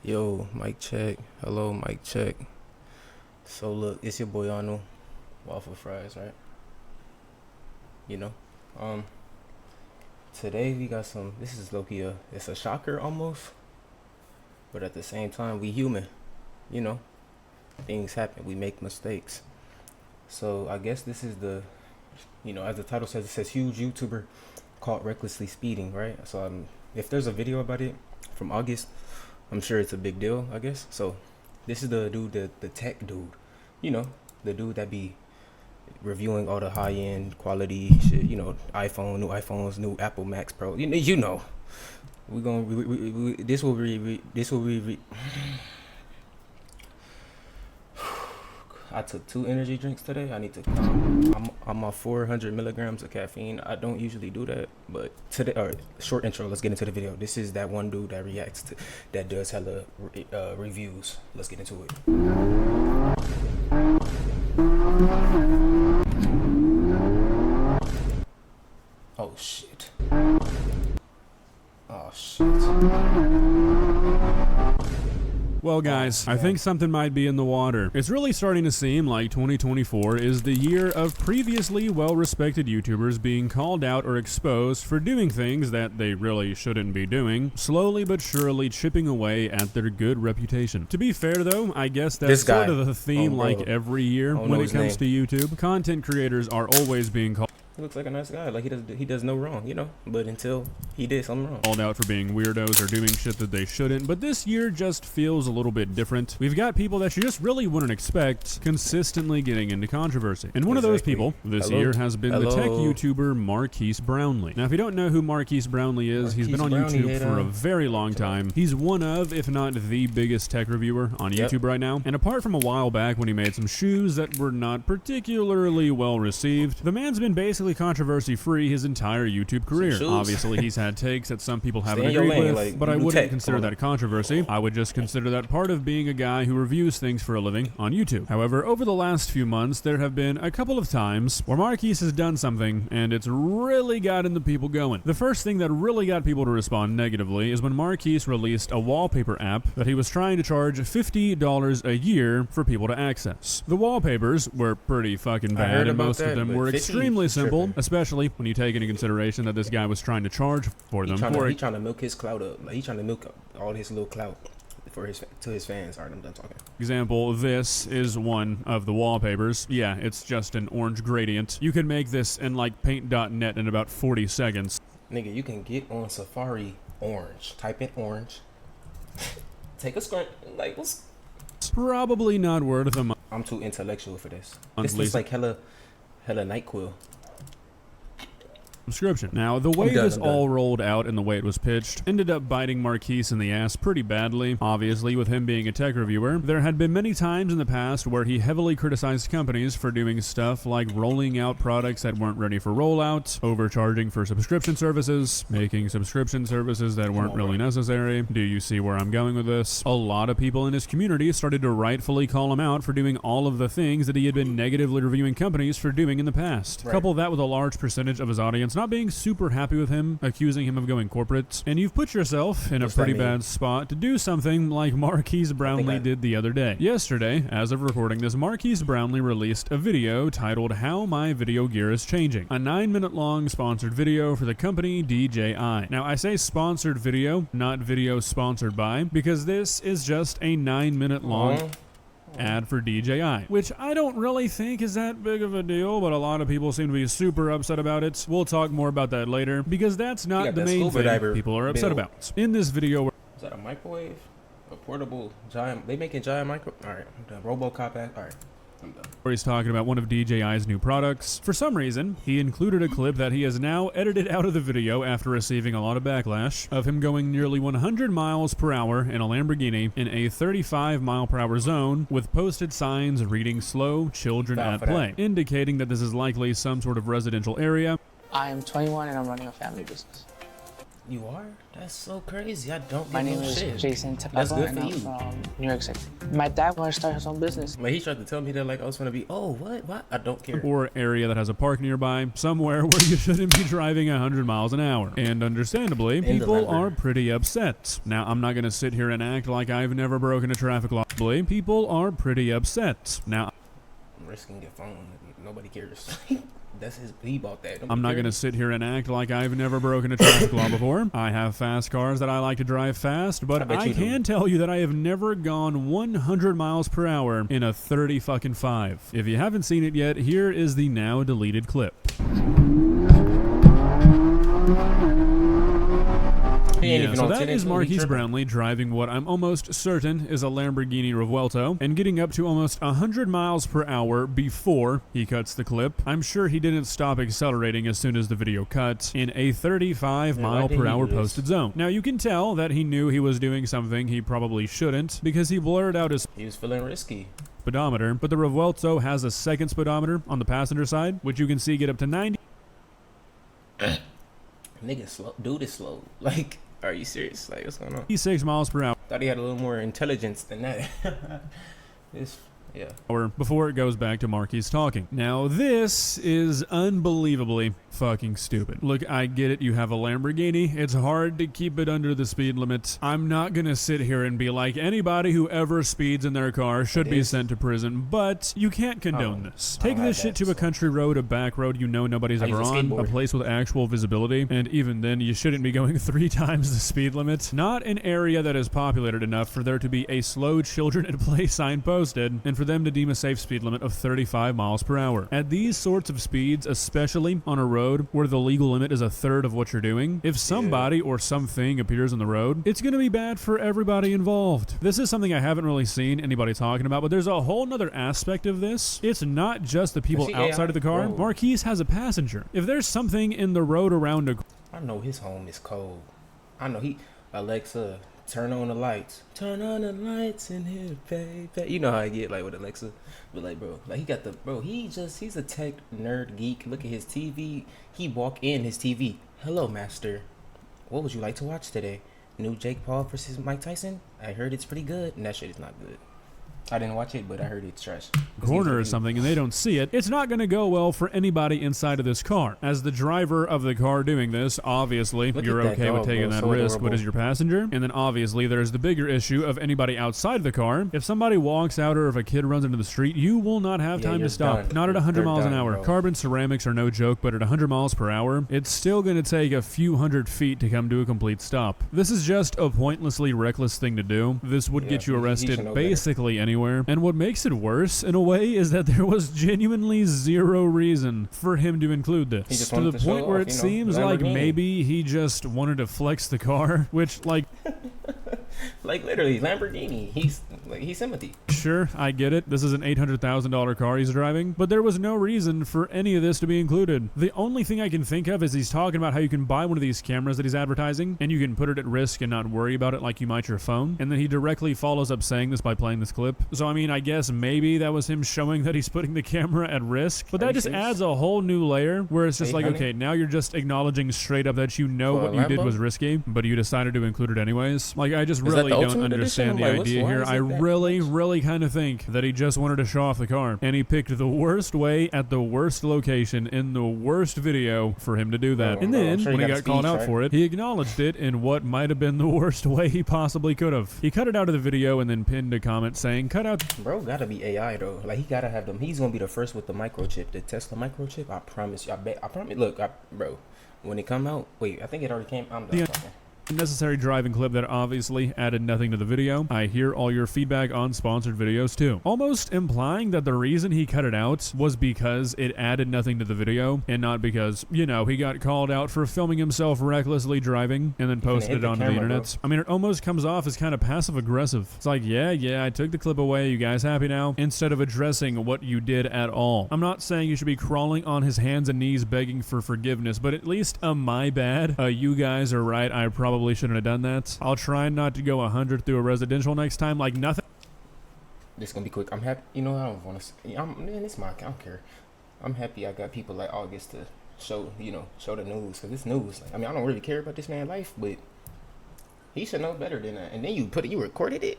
Yo, mic check. Hello, mic check. So look, it's your boy Arnold, waffle fries, right? You know, um, today we got some. This is low-key it's a shocker almost, but at the same time we human. You know, things happen. We make mistakes. So I guess this is as the title says, it says huge YouTuber caught recklessly speeding, right? So if there's a video about it from August, I'm sure it's a big deal, I guess. So this is the dude, the tech dude, the dude that be reviewing all the high-end quality shit, new iPhones, new Apple Max Pro, we're gonna this will be I took 2 energy drinks today. I need to calm. I'm on 400 milligrams of caffeine. I don't usually do that, but today, short intro. Let's get into the video. This is that one dude that that does hella reviews. Let's get into it. Oh shit. Oh shit. Well guys, I think something might be in the water. It's really starting to seem like 2024 is the year of previously well-respected YouTubers being called out or exposed for doing things that they really shouldn't be doing, slowly but surely chipping away at their good reputation. To be fair though, I guess that's sort of the theme like every year when it comes to YouTube. Content creators are always being called. He looks like a nice guy, like he does no wrong, but until he did something wrong. Called out for being weirdos or doing shit that they shouldn't, but this year just feels a little bit different. We've got people that you just really wouldn't expect consistently getting into controversy. And one of those people this year has been the tech YouTuber Marques Brownlee. Now if you don't know who Marques Brownlee is, he's been on YouTube for a very long time. He's one of, if not the biggest tech reviewer on YouTube right now. And apart from a while back when he made some shoes that were not particularly well received, the man's been basically controversy-free his entire YouTube career. Obviously, he's had takes that some people haven't agreed with, but I wouldn't consider that controversy. I would just consider that part of being a guy who reviews things for a living on YouTube. However, over the last few months, there have been a couple of times where Marques has done something, and it's really gotten the people going. The first thing that really got people to respond negatively is when Marques released a wallpaper app that he was trying to charge $50 a year for people to access. The wallpapers were pretty fucking bad, and most of them were extremely simple. Especially when you take into consideration that this guy was trying to charge for them. He's trying to milk his clout up. Like he's trying to milk all his little clout to his fans. Alright, I'm done talking. Example, this is one of the wallpapers. Yeah, it's just an orange gradient. You can make this in like paint.net in about 40 seconds. Nigga, you can get on Safari orange. Type in orange. Take a screen. Like, what's... It's probably not worth the money. I'm too intellectual for this. This looks like hella NyQuil. Subscription. Now, the way this all rolled out and the way it was pitched ended up biting Marques in the ass pretty badly. Obviously, with him being a tech reviewer, there had been many times in the past where he heavily criticized companies for doing stuff like rolling out products that weren't ready for rollout, overcharging for subscription services, making subscription services that weren't really necessary. Do you see where I'm going with this? A lot of people in his community started to rightfully call him out for doing all of the things that he had been negatively reviewing companies for doing in the past. Couple that with a large percentage of his audience not being super happy with him, accusing him of going corporate, and you've put yourself in a pretty bad spot to do something like Marques Brownlee did the other day. Yesterday, as of recording this, Marques Brownlee released a video titled How My Video Gear is Changing, a 9-minute long sponsored video for the company DJI. Now, I say sponsored video, not video sponsored by, because this is just a 9-minute long ad for DJI, which I don't really think is that big of a deal, but a lot of people seem to be super upset about it. We'll talk more about that later, because that's not the main thing people are upset about. In this video... Is that a microwave? A portable giant... They making giant micro... Alright, I'm done. RoboCop ad. Alright. Where he's talking about one of DJI's new products. For some reason, he included a clip that he has now edited out of the video after receiving a lot of backlash of him going nearly 100 miles per hour in a Lamborghini in a 35 mile per hour zone with posted signs reading slow children at play, indicating that this is likely some sort of residential area. I am 21 and I'm running a family business. You are? That's so crazy. I don't My get name no is shit. Jason That's Tabella, good and for I'm you. from New York City. My dad wanted to start his own business. Like, he tried to tell me that, like, I was gonna be, oh, what? I don't care. Or area that has a park nearby, somewhere where you shouldn't be driving 100 miles an hour. And understandably, people are pretty upset. Now, I'm not gonna sit here and act like I've never broken a traffic law. People are pretty upset. Now, I'm risking your phone. Nobody cares. That's he bought that. I'm not going to sit here and act like I've never broken a traffic law before. I have fast cars that I like to drive fast, but I can tell you that I have never gone 100 miles per hour in a 30-fucking-5. If you haven't seen it yet, here is the now deleted clip. Yeah, so that is Marques Brownlee driving what I'm almost certain is a Lamborghini Revuelto and getting up to almost 100 miles per hour before he cuts the clip. I'm sure he didn't stop accelerating as soon as the video cut in a 35 mile per hour posted zone. Now you can tell that he knew he was doing something he probably shouldn't because he blurred out his he was feeling risky speedometer, but the Revuelto has a second speedometer on the passenger side, which you can see get up to 90. Nigga, slow. Dude is slow. Like, are you serious? Like, what's going on? 86 miles per hour. Thought he had a little more intelligence than that. Yeah. Or before it goes back to Marques talking. Now, this is unbelievably fucking stupid. Look, I get it. You have a Lamborghini. It's hard to keep it under the speed limit. I'm not going to sit here and be like, anybody who ever speeds in their car should be sent to prison, but you can't condone this. Take this shit to a country road, a back road you know nobody's ever on, a place with actual visibility, and even then, you shouldn't be going 3 times the speed limit. Not an area that is populated enough for there to be a slow children at play sign posted, and for them to deem a safe speed limit of 35 miles per hour. At these sorts of speeds, especially on a road where the legal limit is a third of what you're doing, if somebody or something appears on the road, it's going to be bad for everybody involved. This is something I haven't really seen anybody talking about, but there's a whole nother aspect of this. It's not just the people outside of the car. Marques has a passenger. If there's something in the road around a... I know his home is cold. I know Alexa, turn on the lights. Turn on the lights in here, baby. You know how I get, like, with Alexa. But, like, bro, like, he got the... Bro, he's a tech nerd geek. Look at his TV. He walk in his TV. Hello, master. What would you like to watch today? New Jake Paul versus Mike Tyson? I heard it's pretty good. And that shit is not good. I didn't watch it, but I heard it's trash. Corner or something and they don't see it, it's not going to go well for anybody inside of this car. As the driver of the car doing this, obviously, you're okay with taking that risk, but as your passenger, and then obviously there's the bigger issue of anybody outside of the car. If somebody walks out or if a kid runs into the street, you will not have time to stop. Not at 100 miles an hour. Carbon ceramics are no joke, but at 100 miles per hour, it's still going to take a few hundred feet to come to a complete stop. This is just a pointlessly reckless thing to do. This would get you arrested basically anywhere. And what makes it worse, in a way, is that there was genuinely zero reason for him to include this. To the point where it seems like maybe he just wanted to flex the car, which, like... like, literally, Lamborghini. He's Timothy. Sure, I get it. This is an $800,000 car he's driving, but there was no reason for any of this to be included. The only thing I can think of is he's talking about how you can buy one of these cameras that he's advertising, and you can put it at risk and not worry about it like you might your phone. And then he directly follows up saying this by playing this clip. So, I mean, I guess maybe that was him showing that he's putting the camera at risk, but that just adds a whole new layer where it's just like, okay, now you're just acknowledging straight up that you know what you did was risky, but you decided to include it anyways. Like, I just really don't understand the idea here. I really kind of think that he just wanted to show off the car, and he picked the worst way at the worst location in the worst video for him to do that. And then, when he got called out for it, he acknowledged it in what might have been the worst way he possibly could have. He cut it out of the video and then pinned a comment saying, cut out... Bro, gotta be AI, though. Like, he gotta have them. He's gonna be the first with the microchip, the Tesla microchip. I promise you. I promise. Look, bro, when it come out... Wait, I think it already came... I'm done talking. Necessary driving clip that obviously added nothing to the video. I hear all your feedback on sponsored videos too. Almost implying that the reason he cut it out was because it added nothing to the video and not because, you know, he got called out for filming himself recklessly driving and then posted it onto the internet. Bro. I mean, it almost comes off as kind of passive aggressive. It's like, yeah, I took the clip away. You guys happy now? Instead of addressing what you did at all. I'm not saying you should be crawling on his hands and knees begging for forgiveness, but at least my bad. You guys are right. I probably shouldn't have done that. I'll try not to go 100 through a residential next time, like nothing. This is gonna be quick. I'm happy. You know, I don't want to. Man, it's my. I don't care. I'm happy I got people like August to show the news, because it's news. Like, I mean, I don't really care about this man's life, but he should know better than that. And then you recorded it.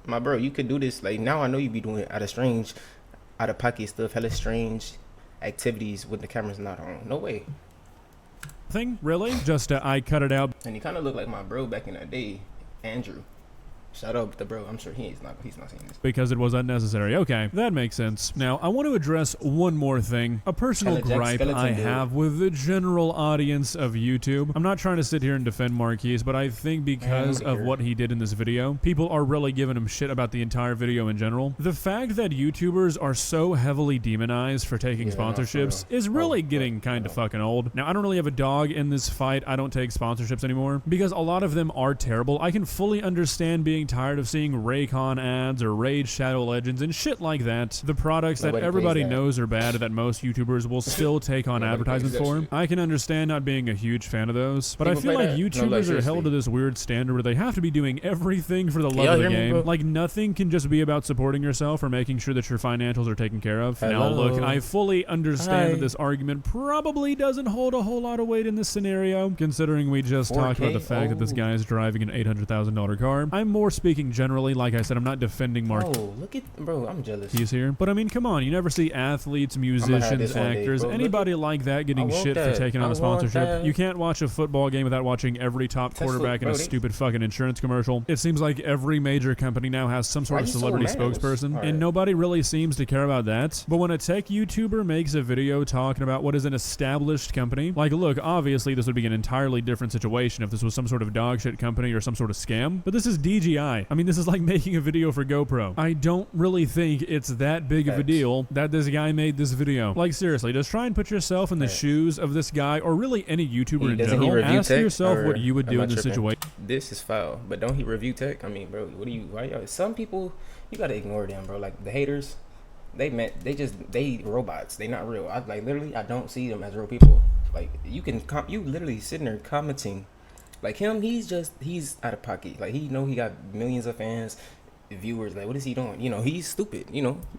My bro, you could do this. Like, now I know you be doing out of pocket stuff, hella strange activities with the cameras not on. No way. Thing? Really? Just I cut it out. And he kind of looked like my bro back in the day, Andrew. Shout out to bro. I'm sure he's not seeing this. Because it was unnecessary. Okay, that makes sense. Now, I want to address one more thing. A personal gripe I have with the general audience of YouTube. I'm not trying to sit here and defend Marques, but I think because of what he did in this video, people are really giving him shit about the entire video in general. The fact that YouTubers are so heavily demonized for taking sponsorships is really getting kind of fucking old. Now, I don't really have a dog in this fight. I don't take sponsorships anymore because a lot of them are terrible. I can fully understand being tired of seeing Raycon ads or Raid Shadow Legends and shit like that. The products that everybody knows are bad that most YouTubers will still take on advertisements for. I can understand not being a huge fan of those, but I feel like YouTubers are held to this weird standard where they have to be doing everything for the love of the game. Like, nothing can just be about supporting yourself or making sure that your financials are taken care of. Now look, I fully understand that this argument probably doesn't hold a whole lot of weight in this scenario, considering we just talked about the fact that this guy is driving an $800,000 car. I'm more speaking generally. Like I said, I'm not defending Mark. Oh, look at, bro, I'm jealous. He's here. But I mean, come on, you never see athletes, musicians, actors, anybody like that getting shit for taking on a sponsorship. You can't watch a football game without watching every top quarterback in a stupid fucking insurance commercial. It seems like every major company now has some sort of celebrity spokesperson, and nobody really seems to care about that. But when a tech YouTuber makes a video talking about what is an established company, like, look, obviously this would be an entirely different situation if this was some sort of dog shit company or some sort of scam, but this is DJI. I mean, this is like making a video for GoPro. I don't really think it's that big of a deal that this guy made this video. Like, seriously, just try and put yourself in the shoes of this guy, or really any YouTuber in general. Ask yourself what you would do in this situation. This is foul, but don't he review tech? I mean, bro, some people, you gotta ignore them, bro. Like, the haters, they robots. They not real. Literally, I don't see them as real people. Like, you literally sitting there commenting. Like him, he's out of pocket. Like, he got millions of fans, viewers. Like, what is he doing? He's stupid.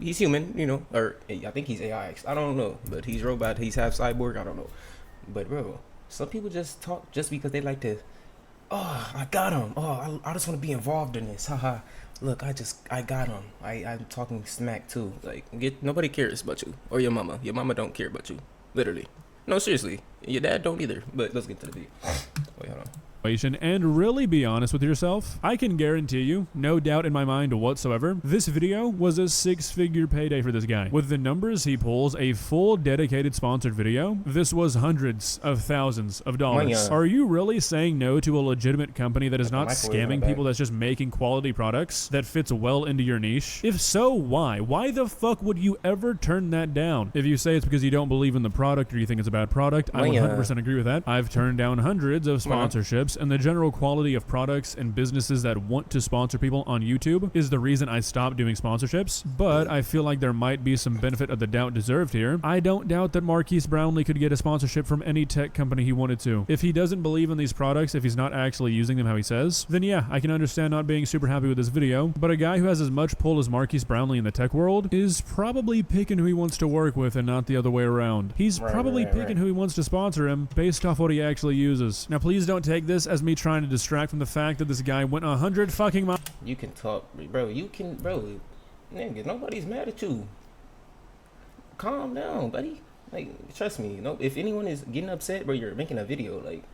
He's human. Or I think he's AI. I don't know, but he's robot. He's half cyborg. I don't know. But bro, some people just talk just because they like to. Oh, I got him. Oh, I just want to be involved in this. Haha. Look, I got him. I'm talking smack too. Like, nobody cares about you or your mama. Your mama don't care about you. Literally. No, seriously. Your dad don't either. But let's get to the video. Wait, hold on. And really be honest with yourself. I can guarantee you, no doubt in my mind whatsoever, this video was a 6-figure payday for this guy. With the numbers he pulls, a full dedicated sponsored video, this was hundreds of thousands of dollars. Are you really saying no to a legitimate company that is not scamming people, that's just making quality products that fits well into your niche? If so, why? Why the fuck would you ever turn that down? If you say it's because you don't believe in the product or you think it's a bad product, I 100% agree with that. I've turned down hundreds of sponsorships, and the general quality of products and businesses that want to sponsor people on YouTube is the reason I stopped doing sponsorships, but I feel like there might be some benefit of the doubt deserved here. I don't doubt that Marques Brownlee could get a sponsorship from any tech company he wanted to. If he doesn't believe in these products, if he's not actually using them how he says, then yeah, I can understand not being super happy with this video, but a guy who has as much pull as Marques Brownlee in the tech world is probably picking who he wants to work with and not the other way around. He's probably picking who he wants to sponsor him based off what he actually uses. Now, please don't take this as me trying to distract from the fact that this guy went 100 fucking miles. You can talk, bro. Bro. Nigga, nobody's mad at you. Calm down, buddy. Like, trust me. If anyone is getting upset, bro, you're making a video. Like,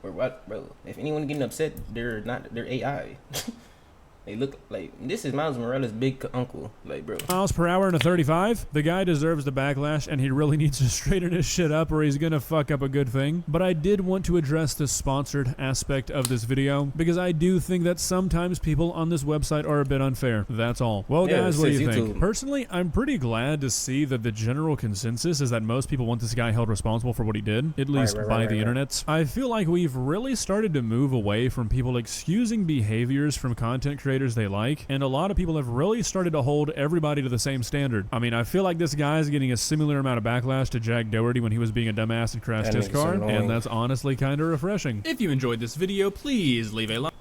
or what, bro? If anyone getting upset, they're AI. They look like, this is Miles Morales' big uncle, like, bro. Miles per hour in a 35? The guy deserves the backlash, and he really needs to straighten his shit up or he's gonna fuck up a good thing. But I did want to address the sponsored aspect of this video, because I do think that sometimes people on this website are a bit unfair. That's all. Well, guys, what do you think? Personally, I'm pretty glad to see that the general consensus is that most people want this guy held responsible for what he did, at least by the internet. I feel like we've really started to move away from people excusing behaviors from content creators they like, and a lot of people have really started to hold everybody to the same standard. I mean, I feel like this guy's getting a similar amount of backlash to Jack Doherty when he was being a dumbass and crashed his car, and that's honestly kind of refreshing. If you enjoyed this video, please leave a like.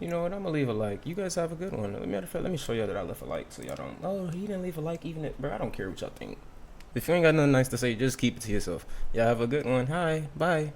You know what? I'm gonna leave a like. You guys have a good one. Matter of fact, let me show y'all that I left a like so y'all don't. Oh, he didn't leave a like even if, bro. I don't care what y'all think. If you ain't got nothing nice to say, just keep it to yourself. Y'all have a good one. Hi, bye.